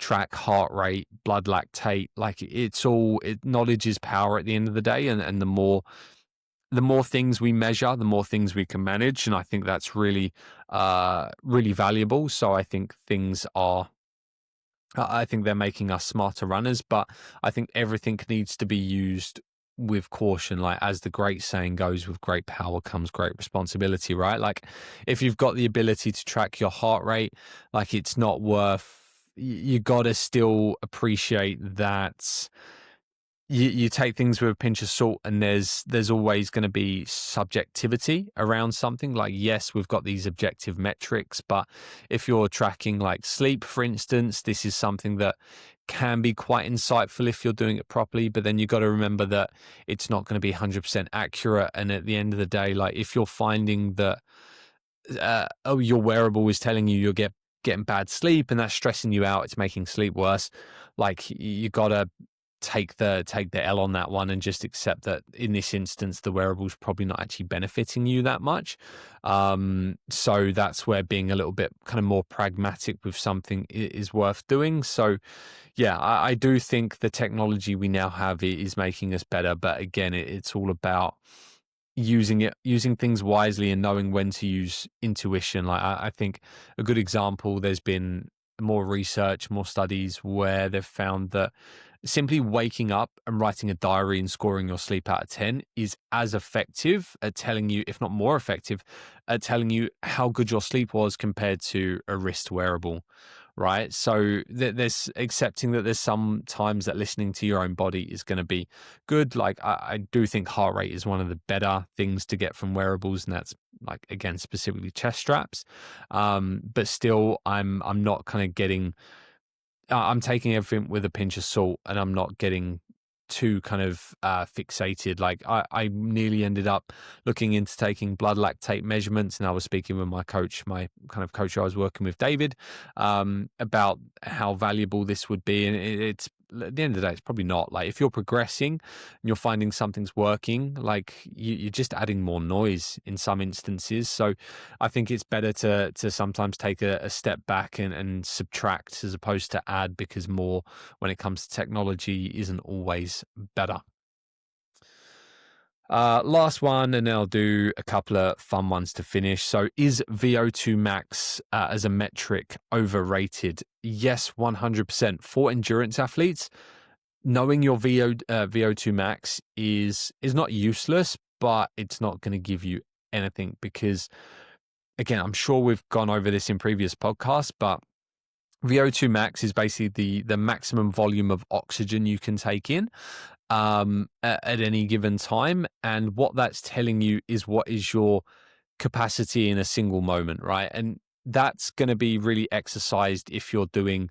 [SPEAKER 1] track heart rate, blood lactate. Like, knowledge is power at the end of the day. And the more things we measure, the more things we can manage. And I think that's really, really valuable. So I think they're making us smarter runners, but I think everything needs to be used with caution. Like, as the great saying goes, with great power comes great responsibility, right? Like, if you've got the ability to track your heart rate, like, it's not worth, you got to still appreciate that you take things with a pinch of salt, and there's always going to be subjectivity around something. Like, yes, we've got these objective metrics, but if you're tracking like sleep, for instance, this is something that can be quite insightful if you're doing it properly. But then you've got to remember that it's not going to be 100% accurate. And at the end of the day, like if you're finding that your wearable is telling you getting bad sleep and that's stressing you out, it's making sleep worse, like you gotta take the L on that one and just accept that in this instance the wearable's probably not actually benefiting you that much. So that's where being a little bit kind of more pragmatic with something is worth doing. So yeah, I do think the technology we now have is making us better, but again, it's all about using things wisely and knowing when to use intuition. Like I think a good example, there's been more research, more studies where they've found that simply waking up and writing a diary and scoring your sleep out of 10 is as effective at telling you, if not more effective, at telling you how good your sleep was compared to a wrist wearable, right? So there's accepting that there's some times that listening to your own body is going to be good. Like I do think heart rate is one of the better things to get from wearables, and that's like, again, specifically chest straps. But still, I'm not kind of getting I'm taking everything with a pinch of salt, and I'm not getting too kind of fixated. Like I nearly ended up looking into taking blood lactate measurements, and I was speaking with my coach, my kind of coach I was working with, David, about how valuable this would be. And it's at the end of the day, it's probably not. Like if you're progressing and you're finding something's working, like you're just adding more noise in some instances. So I think it's better to sometimes take a step back and subtract as opposed to add, because more when it comes to technology isn't always better. Last one, and then I'll do a couple of fun ones to finish. So is VO2 max as a metric overrated? Yes, 100%. For endurance athletes, knowing your VO2 max is not useless, but it's not going to give you anything, because again, I'm sure we've gone over this in previous podcasts, but VO2 max is basically the maximum volume of oxygen you can take in at any given time. And what that's telling you is what is your capacity in a single moment, right? And that's going to be really exercised if you're doing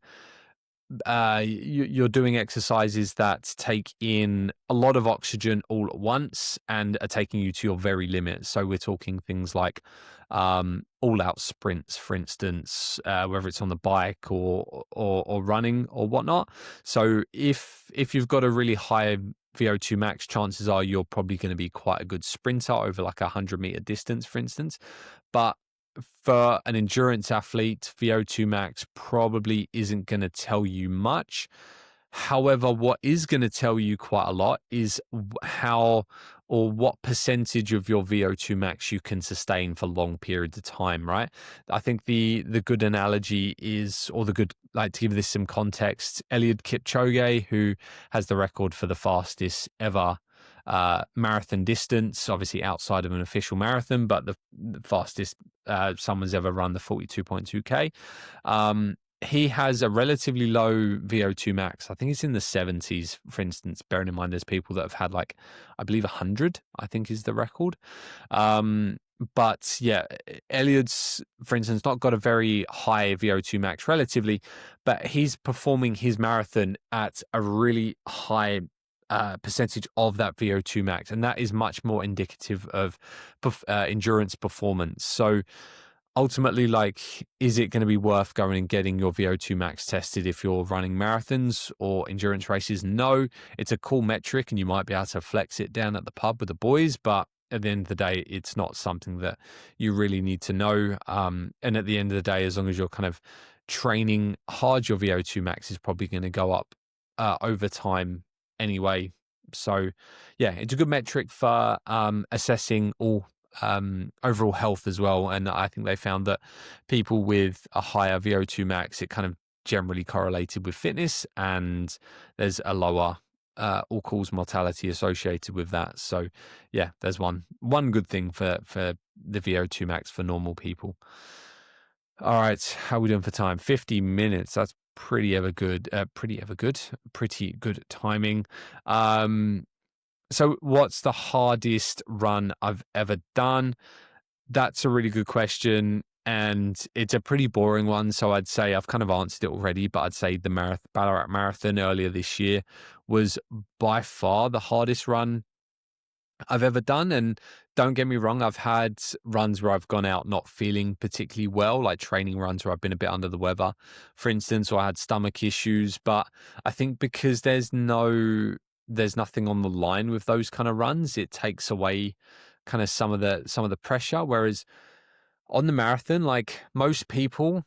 [SPEAKER 1] you're doing exercises that take in a lot of oxygen all at once and are taking you to your very limit. So we're talking things like all out sprints, for instance, whether it's on the bike or running or whatnot. So if you've got a really high VO2 max, chances are you're probably going to be quite a good sprinter over like 100-meter distance, for instance. But for an endurance athlete, VO2 max probably isn't going to tell you much. However, what is going to tell you quite a lot is how or what percentage of your VO2 max you can sustain for long periods of time, right? I think the good analogy is, or the good, like to give this some context, Eliud Kipchoge, who has the record for the fastest ever marathon distance, obviously outside of an official marathon, but the fastest someone's ever run, the 42.2K. He has a relatively low VO2 max. I think it's in the 70s, for instance, bearing in mind there's people that have had like, I believe 100, I think is the record. But yeah, Eliud's, for instance, not got a very high VO2 max relatively, but he's performing his marathon at a really high percentage of that VO2 max. And that is much more indicative of endurance performance. So ultimately, like, is it going to be worth going and getting your VO2 max tested if you're running marathons or endurance races? No, it's a cool metric and you might be able to flex it down at the pub with the boys, but at the end of the day, it's not something that you really need to know. And at the end of the day, as long as you're kind of training hard, your VO2 max is probably going to go up over time anyway. So yeah, it's a good metric for assessing all overall health as well. And I think they found that people with a higher VO2 max, it kind of generally correlated with fitness, and there's a lower all-cause mortality associated with that. So yeah, there's one good thing for the VO2 max for normal people. All right, how are we doing for time? 50 minutes. That's pretty good timing. So what's the hardest run I've ever done? That's a really good question. And it's a pretty boring one. So I'd say I've kind of answered it already, but I'd say the Ballarat Marathon earlier this year was by far the hardest run I've ever done. And don't get me wrong, I've had runs where I've gone out not feeling particularly well, like training runs where I've been a bit under the weather, for instance, or I had stomach issues. But I think because there's nothing on the line with those kind of runs, it takes away kind of some of the pressure. Whereas on the marathon, like most people,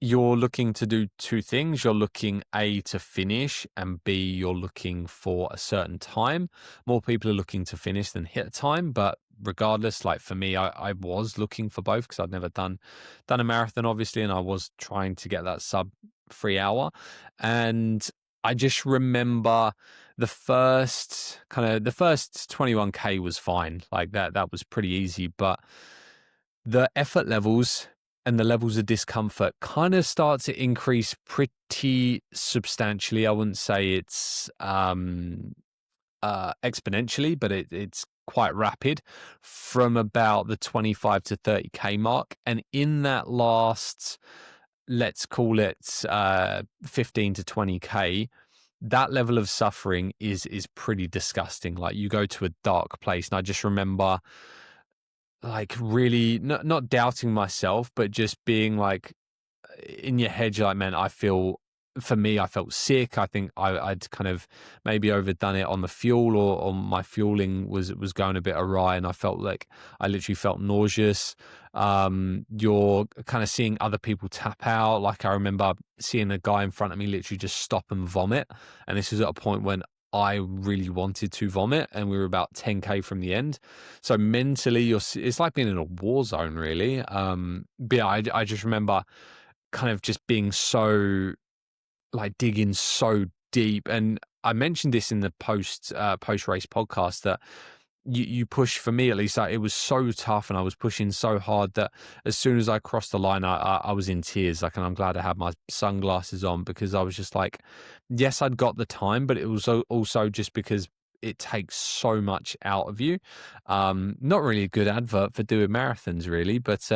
[SPEAKER 1] you're looking to do two things. You're looking A, to finish, and B, you're looking for a certain time. More people are looking to finish than hit a time, but regardless, like for me, I was looking for both because I'd never done a marathon, obviously, and I was trying to get that sub 3 hour. And I just remember the first 21K was fine. Like that was pretty easy, but the effort levels and the levels of discomfort kind of start to increase pretty substantially. I wouldn't say it's exponentially, but it's quite rapid from about the 25 to 30K mark. And in that last, let's call it 15 to 20K, that level of suffering is pretty disgusting. Like you go to a dark place. And I just remember like really not doubting myself, but just being like in your head, you're like, man, I felt sick. I think I'd kind of maybe overdone it on the fuel, or my fueling was going a bit awry, and I felt like I literally felt nauseous. You're kind of seeing other people tap out. Like I remember seeing a guy in front of me literally just stop and vomit, and this was at a point when I really wanted to vomit, and we were about 10K from the end. So mentally, it's like being in a war zone, really. But yeah, I just remember kind of just being so like digging so deep. And I mentioned this in the post race podcast that you push, for me at least, it was so tough and I was pushing so hard that as soon as I crossed the line, I was in tears. Like, and I'm glad I had my sunglasses on, because I was just like, yes, I'd got the time, but it was also just because it takes so much out of you. Not really a good advert for doing marathons, really, but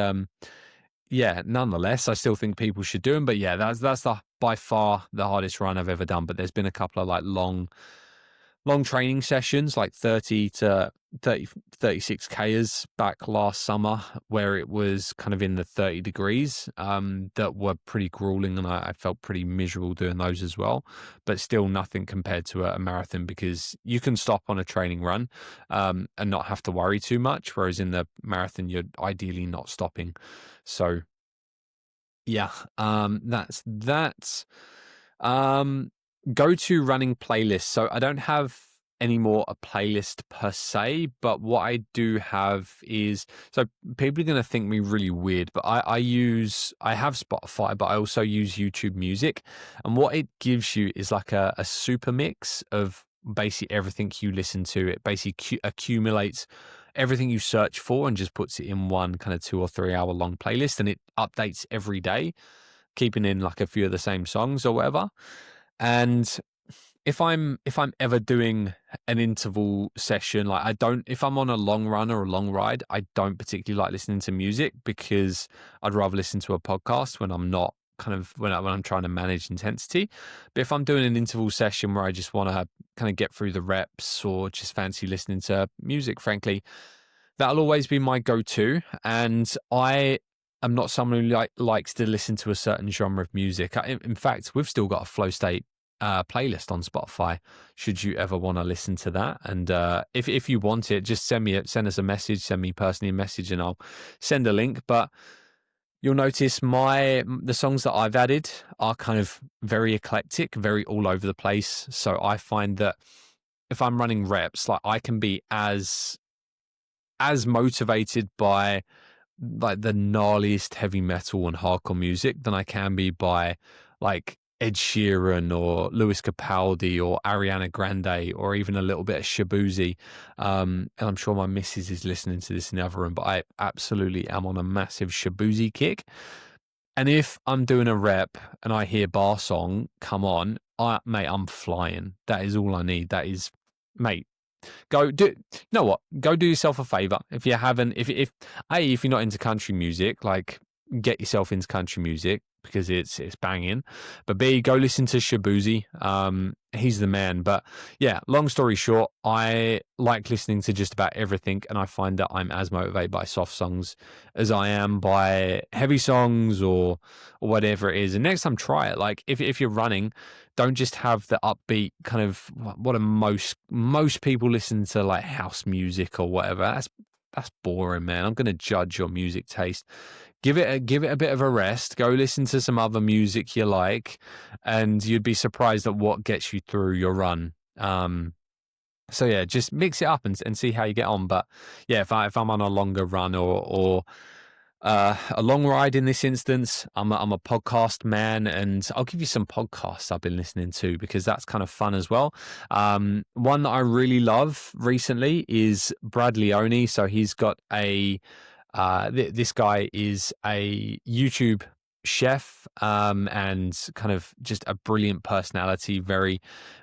[SPEAKER 1] yeah, nonetheless, I still think people should do them. But yeah, that's by far the hardest run I've ever done. But there's been a couple of like long training sessions, like 30 to 36Kers back last summer, where it was kind of in the 30 degrees, that were pretty grueling, and I felt pretty miserable doing those as well. But still nothing compared to a marathon, because you can stop on a training run and not have to worry too much, whereas in the marathon you're ideally not stopping. So yeah, that's that. Go-to running playlist. So I don't have any more a playlist per se, but what I do have is, so people are going to think me really weird, but I have Spotify, but I also use YouTube Music, and what it gives you is like a super mix of basically everything you listen to. It basically accumulates everything you search for and just puts it in one kind of 2 or 3 hour long playlist, and it updates every day, keeping in like a few of the same songs or whatever. And if I'm ever doing an interval session, like if I'm on a long run or a long ride, I don't particularly like listening to music, because I'd rather listen to a podcast when I'm not when I'm trying to manage intensity. But if I'm doing an interval session where I just want to kind of get through the reps, or just fancy listening to music, frankly, that'll always be my go-to. And I am not someone who likes to listen to a certain genre of music. In fact, we've still got a Flow State playlist on Spotify, should you ever want to listen to that. And if you want it, just send us a message, send me personally a message, and I'll send a link. But you'll notice the songs that I've added are kind of very eclectic, very all over the place. So I find that if I'm running reps, like I can be as motivated by like the gnarliest heavy metal and hardcore music than I can be by like Ed Sheeran or Lewis Capaldi or Ariana Grande, or even a little bit of Shabuzi. And I'm sure my missus is listening to this in the other room, but I absolutely am on a massive Shabuzi kick. And if I'm doing a rep and I hear bar song come on, mate, I'm flying. That is all I need. That is, mate, go do. You know what? Go do yourself a favor. If you haven't, if you're not into country music, like get yourself into country music because it's banging. But B, go listen to Shabuzi. He's the man. But yeah, long story short, I like listening to just about everything, and I find that I'm as motivated by soft songs as I am by heavy songs or whatever it is. And next time, try it. Like if you're running, don't just have the upbeat kind of what are most people listen to, like house music or whatever. That's boring, man. I'm going to judge your music taste. Give it a bit of a rest. Go listen to some other music you like, and you'd be surprised at what gets you through your run. So yeah, just mix it up and see how you get on. But yeah, if I'm on a longer run or a long ride in this instance, I'm a podcast man, and I'll give you some podcasts I've been listening to because that's kind of fun as well. One that I really love recently is Brad Leone. So he's got this guy is a YouTube chef and kind of just a brilliant personality, very,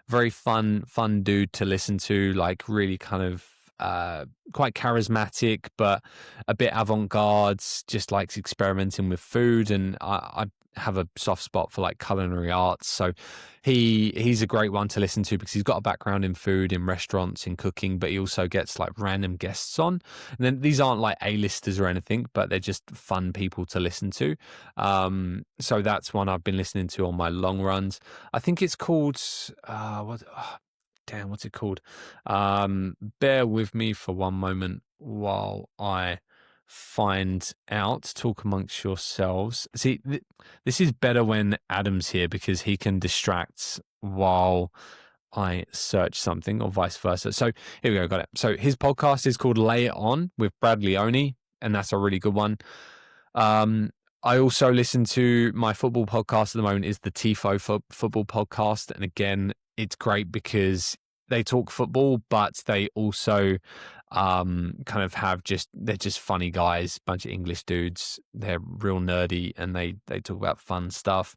[SPEAKER 1] very fun dude to listen to, like really kind of quite charismatic, but a bit avant-garde, just likes experimenting with food. And I have a soft spot for like culinary arts. So he's a great one to listen to because he's got a background in food, in restaurants, in cooking, but he also gets like random guests on. And then these aren't like A-listers or anything, but they're just fun people to listen to. So that's one I've been listening to on my long runs. I think it's called, what's it called? Bear with me for one moment while I find out. Talk amongst yourselves. See, this is better when Adam's here because he can distract while I search something, or vice versa. So here we go, got it. So his podcast is called Lay It On with Brad Leone, and that's a really good one. I also listen to my football podcast at the moment is the Tifo football podcast, and again, it's great because they talk football, but they also kind of they're just funny guys, bunch of English dudes. They're real nerdy and they talk about fun stuff.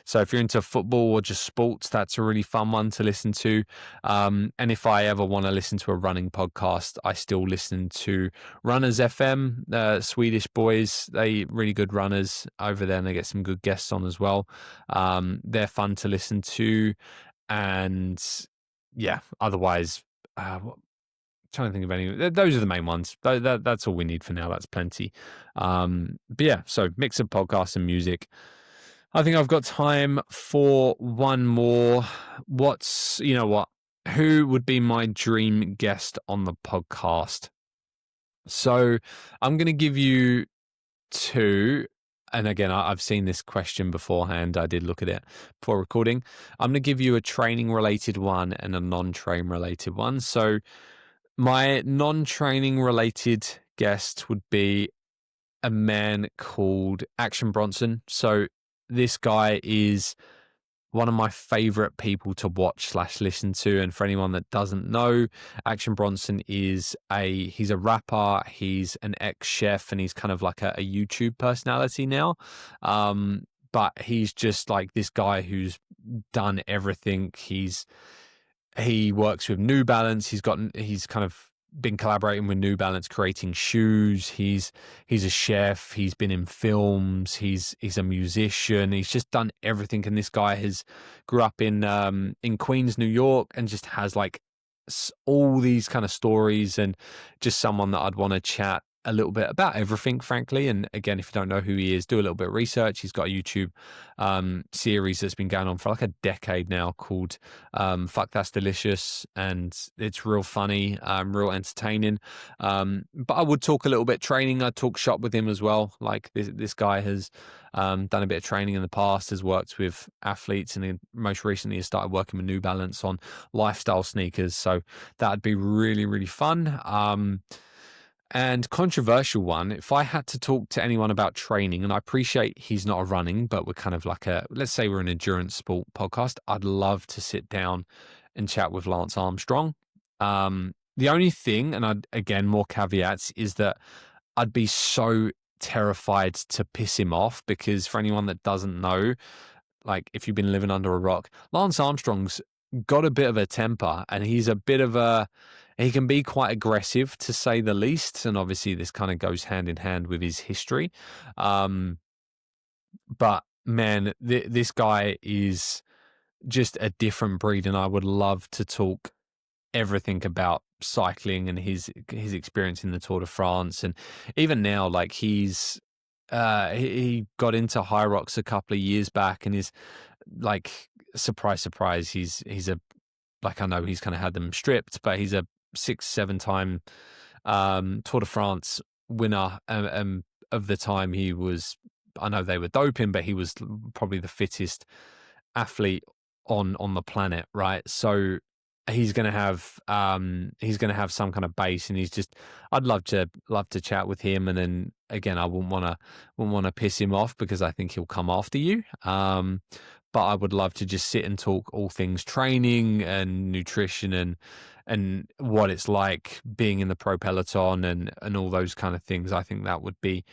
[SPEAKER 1] So if you're into football or just sports, that's a really fun one to listen to. And if I ever want to listen to a running podcast, I still listen to Runners FM, Swedish boys. They really good runners over there, and they get some good guests on as well. They're fun to listen to. And yeah, otherwise, trying to think of any. Those are the main ones. That's all we need for now. That's plenty. But yeah, so mix of podcasts and music. I think I've got time for one more. Who would be my dream guest on the podcast? So I'm going to give you two. And again, I've seen this question beforehand. I did look at it before recording. I'm going to give you a training related one and a non-train related one. So my non-training related guest would be a man called Action Bronson. So this guy is one of my favorite people to watch / listen to. And for anyone that doesn't know, Action Bronson he's a rapper, he's an ex-chef, and he's kind of like a YouTube personality now. But he's just like this guy who's done everything. He works with New Balance. He's kind of been collaborating with New Balance, creating shoes. He's a chef. He's been in films. He's a musician. He's just done everything. And this guy grew up in Queens, New York, and just has like all these kind of stories, and just someone that I'd want to chat a little bit about everything, frankly. And again, if you don't know who he is, do a little bit of research. He's got a YouTube series that's been going on for like a decade now called Fuck That's Delicious, and it's real funny, real entertaining. But I would talk a little bit training. I'd talk shop with him as well. Like this guy has done a bit of training in the past, has worked with athletes, and most recently has started working with New Balance on lifestyle sneakers. So that'd be really, really fun. And controversial one, if I had to talk to anyone about training, and I appreciate he's not a running, but we're kind of like let's say we're an endurance sport podcast, I'd love to sit down and chat with Lance Armstrong. The only thing, and again, more caveats, is that I'd be so terrified to piss him off, because for anyone that doesn't know, like if you've been living under a rock, Lance Armstrong's got a bit of a temper, and he's a bit of a, he can be quite aggressive to say the least. And obviously this kind of goes hand in hand with his history. But man, this guy is just a different breed, and I would love to talk everything about cycling and his experience in the Tour de France. And even now, like he got into high rocks a couple of years back, and is like, surprise surprise, he's a, like, I know he's kind of had them stripped, but he's a 6-7 time Tour de France winner. Of the time he was, I know they were doping, but he was probably the fittest athlete on the planet, right? So he's gonna have some kind of base, and he's just, I'd love to chat with him. And then again, I wouldn't wanna piss him off, because I think he'll come after you. But I would love to just sit and talk all things training and nutrition, and what it's like being in the pro peloton, and all those kind of things. I think that would be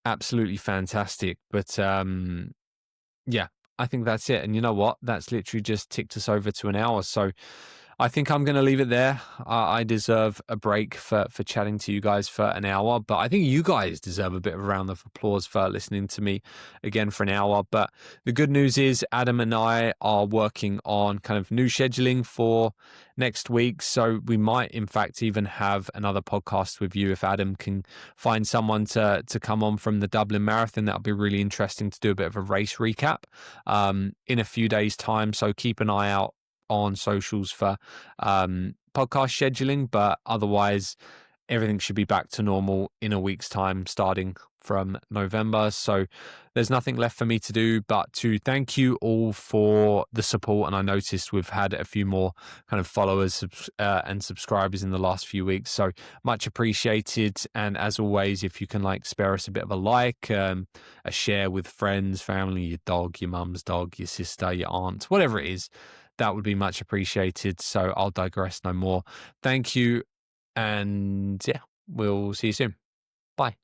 [SPEAKER 1] absolutely fantastic. But yeah, I think that's it. And you know what? That's literally just ticked us over to an hour. So I think I'm going to leave it there. I deserve a break for chatting to you guys for an hour, but I think you guys deserve a bit of a round of applause for listening to me again for an hour. But the good news is Adam and I are working on kind of new scheduling for next week. So we might, in fact, even have another podcast with you if Adam can find someone to come on from the Dublin Marathon. That'll be really interesting to do a bit of a race recap in a few days' time. So keep an eye out on socials for podcast scheduling, but otherwise everything should be back to normal in a week's time starting from November. So there's nothing left for me to do but to thank you all for the support. And I noticed we've had a few more kind of followers and subscribers in the last few weeks, so much appreciated. And as always, if you can like spare us a bit of a like, a share with friends, family, your dog, your mum's dog, your sister, your aunt, whatever it is, that would be much appreciated. So I'll digress no more. Thank you. And yeah, we'll see you soon. Bye.